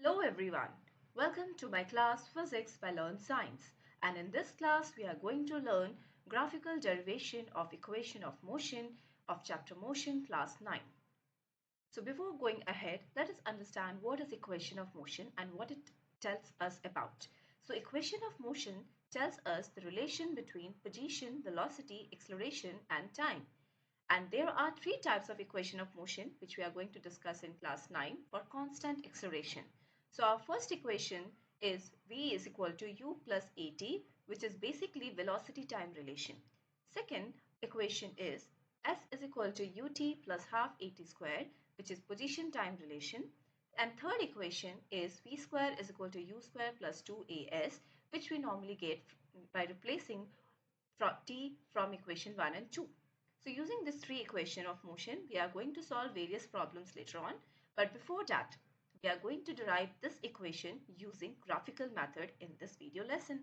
Hello everyone, welcome to my class Physics by Learn Science, and in this class we are going to learn graphical derivation of equation of motion of chapter Motion class 9. So before going ahead, let us understand what is equation of motion and what it tells us about. So equation of motion tells us the relation between position, velocity, acceleration and time. And there are three types of equation of motion which we are going to discuss in class 9 for constant acceleration. So our first equation is V is equal to U plus AT, which is basically velocity time relation. Second equation is S is equal to UT plus half AT squared, which is position time relation. And third equation is V square is equal to U square plus 2AS, which we normally get by replacing T from equation 1 and 2. So using this three equation of motion, we are going to solve various problems later on. But before that, we are going to derive this equation using graphical method in this video lesson.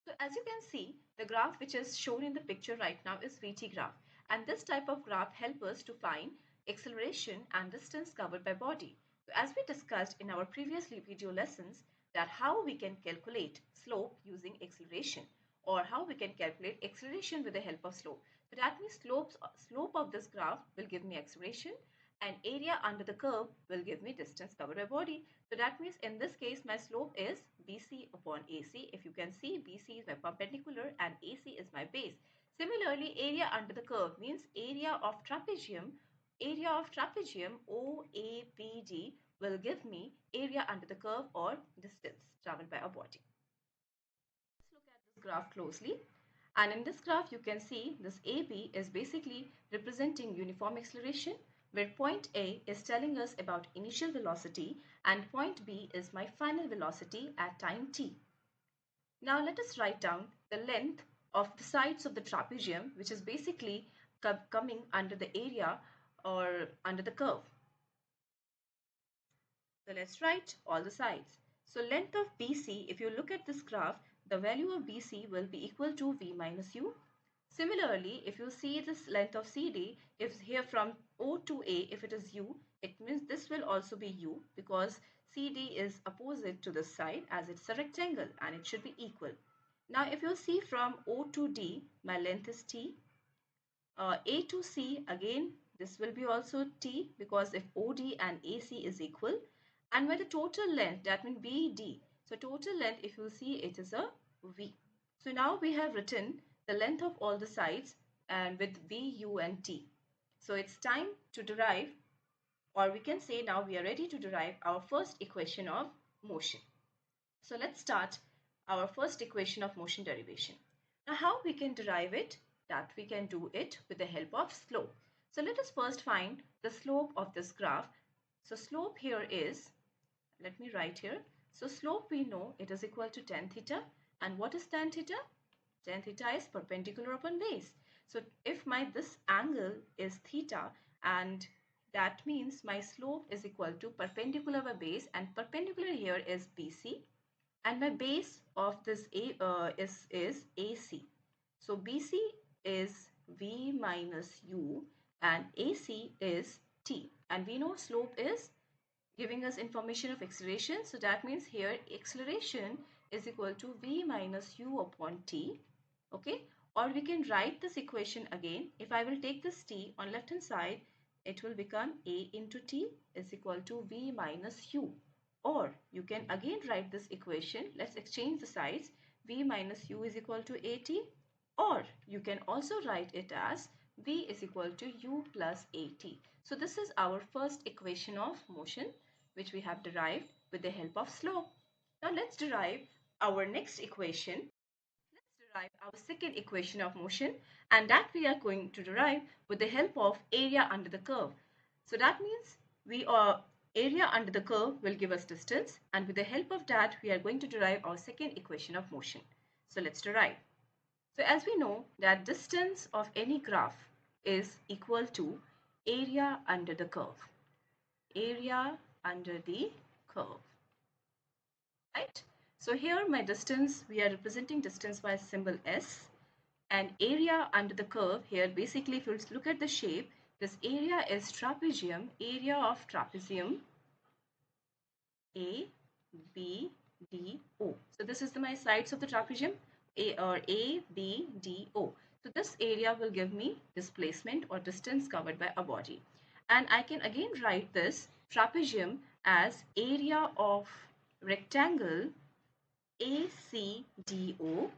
So as you can see, the graph which is shown in the picture right now is VT graph. And this type of graph helps us to find acceleration and distance covered by body. So as we discussed in our previous video lessons, that how we can calculate slope using acceleration, or how we can calculate acceleration with the help of slope. So that means slope of this graph will give me acceleration and area under the curve will give me distance covered by body. So that means in this case my slope is BC upon AC. If you can see, BC is my perpendicular and AC is my base. Similarly, area under the curve means area of trapezium OABD will give me area under the curve or distance traveled by a body. Let's look at this graph closely. And in this graph, you can see this AB is basically representing uniform acceleration, where point A is telling us about initial velocity and point B is my final velocity at time t. Now let us write down the length of the sides of the trapezium, which is basically coming under the area or under the curve. So let's write all the sides. So length of BC, if you look at this graph, the value of BC will be equal to V minus U. Similarly, if you see this length of CD, if here from O to A, if it is U, it means this will also be U because CD is opposite to this side as it's a rectangle and it should be equal. Now, if you see from O to D, my length is T. A to C, again, this will be also T because if OD and AC is equal. And with the total length, that means BD. So total length, if you see, it is a V. So now we have written the length of all the sides and with V, U and T. So it's time to derive, or we can say now we are ready to derive our first equation of motion. So let's start our first equation of motion derivation. Now how we can derive it? That we can do it with the help of slope. So let us first find the slope of this graph. So slope here is, let me write here. So slope we know it is equal to tan theta. And what is tan theta? Tan theta is perpendicular upon base. So if this angle is theta, and that means my slope is equal to perpendicular by base, and perpendicular here is BC, and my base of this is AC. So BC is V minus U and AC is T, and we know slope is giving us information of acceleration. So that means here acceleration is equal to V minus U upon T. Okay, or we can write this equation again. If I will take this T on left hand side, it will become A into T is equal to V minus U. Or you can again write this equation. Let's exchange the sides. V minus U is equal to AT. Or you can also write it as V is equal to U plus AT. So this is our first equation of motion which we have derived with the help of slope. Now let's derive our next equation. Let's derive our second equation of motion, and that we are going to derive with the help of area under the curve. So that means area under the curve will give us distance, and with the help of that we are going to derive our second equation of motion. So let's derive. So as we know that distance of any graph is equal to area under the curve. Area under the curve. Right? So here my distance, we are representing distance by symbol S, and area under the curve here, basically if you look at the shape, this area is trapezium, area of trapezium B, D, O. So this is my sides of the trapezium, A, B, D, O. So this area will give me displacement or distance covered by a body. And I can again write this trapezium as area of rectangle ACDO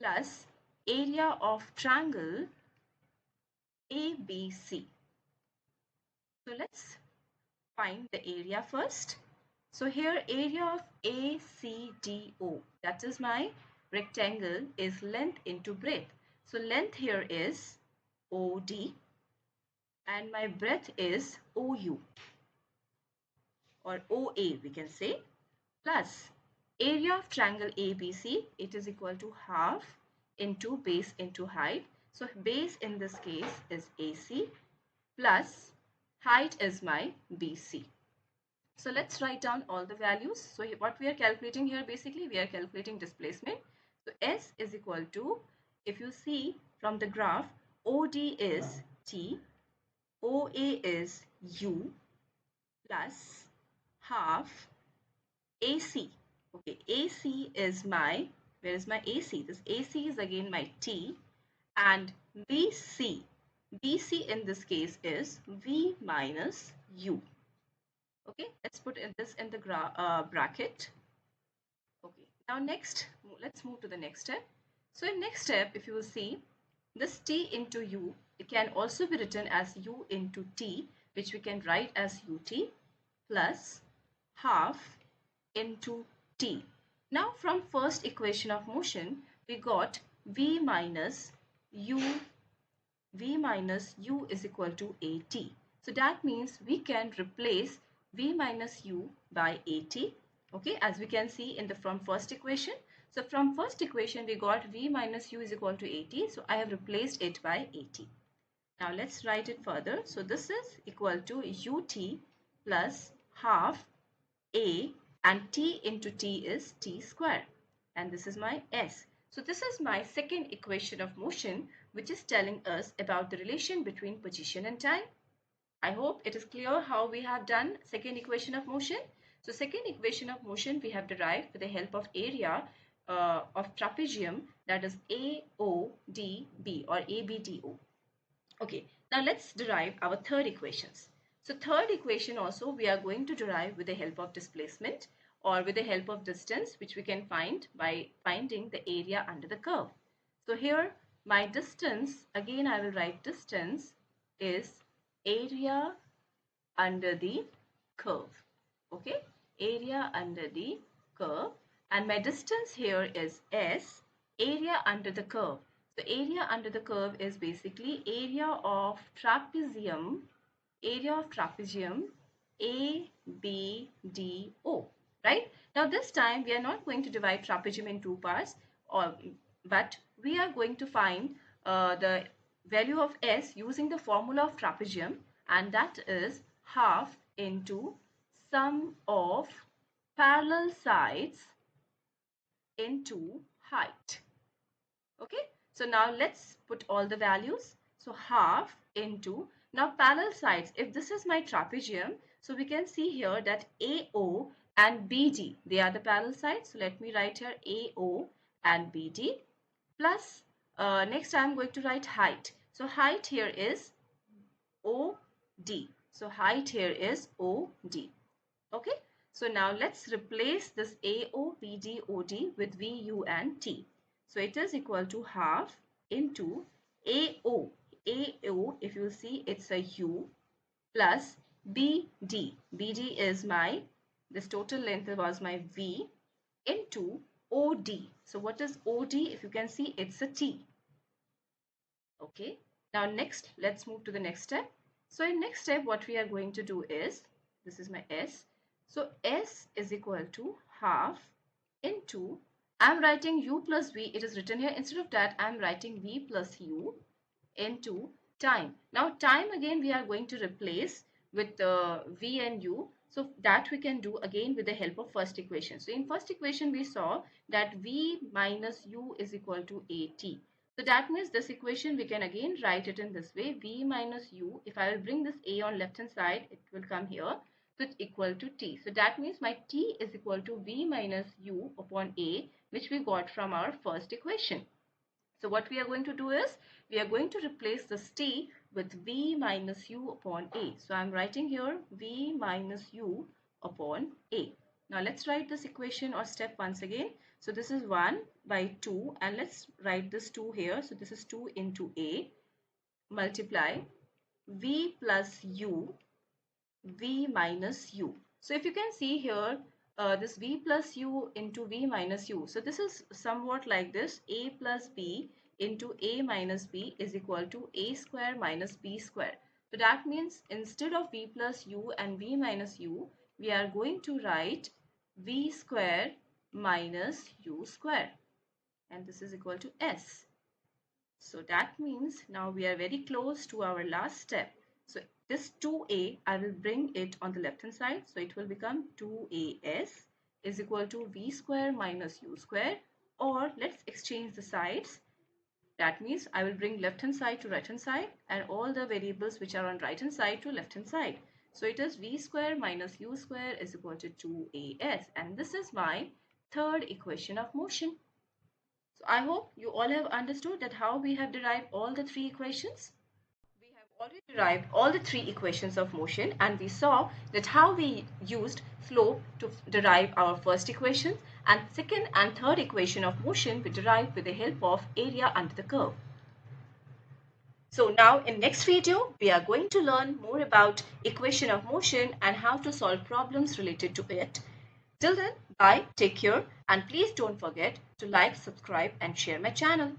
plus area of triangle ABC. So let's find the area first. So here area of ACDO, that is my rectangle, is length into breadth. So length here is OD and my breadth is OU or OA we can say, plus area of triangle ABC, it is equal to half into base into height. So base in this case is AC plus height is my BC. So let's write down all the values. So what we are calculating here, basically we are calculating displacement. So S is equal to, if you see from the graph, OD is T, OA is U plus half AC. Okay, AC is my, where is my AC? This AC is again my T, and BC, BC in this case is V minus U. Okay, let's put this in the bracket. Okay, now next, let's move to the next step. So in next step, if you will see, this T into U, it can also be written as U into T, which we can write as UT plus half into T. Now from first equation of motion, we got V minus U is equal to AT. So that means we can replace V minus U by AT. Okay, as we can see in the from first equation. So from first equation we got V minus U is equal to AT. So I have replaced it by AT. Now let's write it further. So this is equal to UT plus half A, and T into T is T square, and this is my S. So this is my second equation of motion, which is telling us about the relation between position and time. I hope it is clear how we have done second equation of motion. So second equation of motion we have derived with the help of area of trapezium, that is AODB or ABDO. Okay, now let's derive our third equations. So third equation also we are going to derive with the help of displacement or with the help of distance, which we can find by finding the area under the curve. So here my distance, again I will write distance is area under the curve. Okay, area under the curve, and my distance here is S, area under the curve. The area under the curve is basically area of trapezium ABDO, right? Now this time we are not going to divide trapezium in two parts, but we are going to find the value of S using the formula of trapezium, and that is half into sum of parallel sides into height. Okay, so now let's put all the values. So half into, now parallel sides, if this is my trapezium, so we can see here that AO and BD, they are the parallel sides. So let me write here AO and BD plus next I am going to write height. So height here is OD. So height here is OD. Okay, so now let's replace this AO, BD, OD with V, U and T. So it is equal to half into AO. AO, if you see, it's a U plus BD. BD is my, this total length was my V into OD. So what is OD? If you can see, it's a T. Okay, now next, let's move to the next step. So in next step, what we are going to do is, this is my S. So S is equal to half into, I'm writing U plus V, it is written here. Instead of that, I'm writing V plus U into time. Now time again we are going to replace with V and U. So that we can do again with the help of first equation. So in first equation we saw that V minus U is equal to AT. So that means this equation we can again write it in this way, V minus U. If I will bring this A on left hand side, it will come here. So it's equal to t. So that means my t is equal to v minus u upon a, which we got from our first equation. So what we are going to do is, we are going to replace this t with v minus u upon a. So I'm writing here v minus u upon a. Now let's write this equation or step once again. So this is 1 by 2, and let's write this 2 here. So this is 2 into a multiply v plus u, v minus u. So if you can see here, this v plus u into v minus u. So this is somewhat like this: a plus b into a minus b is equal to a square minus b square. So that means instead of v plus u and v minus u, we are going to write v square minus u square, and this is equal to s. So that means now we are very close to our last step. So this 2a, I will bring it on the left hand side. So it will become 2as is equal to v square minus u square, or let's exchange the sides. That means I will bring left hand side to right hand side and all the variables which are on right hand side to left hand side. So it is v square minus u square is equal to 2as, and this is my third equation of motion. So I hope you all have understood that how we have derived all the three equations. We have already derived all the three equations of motion, and we saw that how we used slope to derive our first equation, and second and third equation of motion we derived with the help of area under the curve. So now in next video we are going to learn more about equation of motion and how to solve problems related to it. Till then, bye, take care, and please don't forget to like, subscribe and share my channel.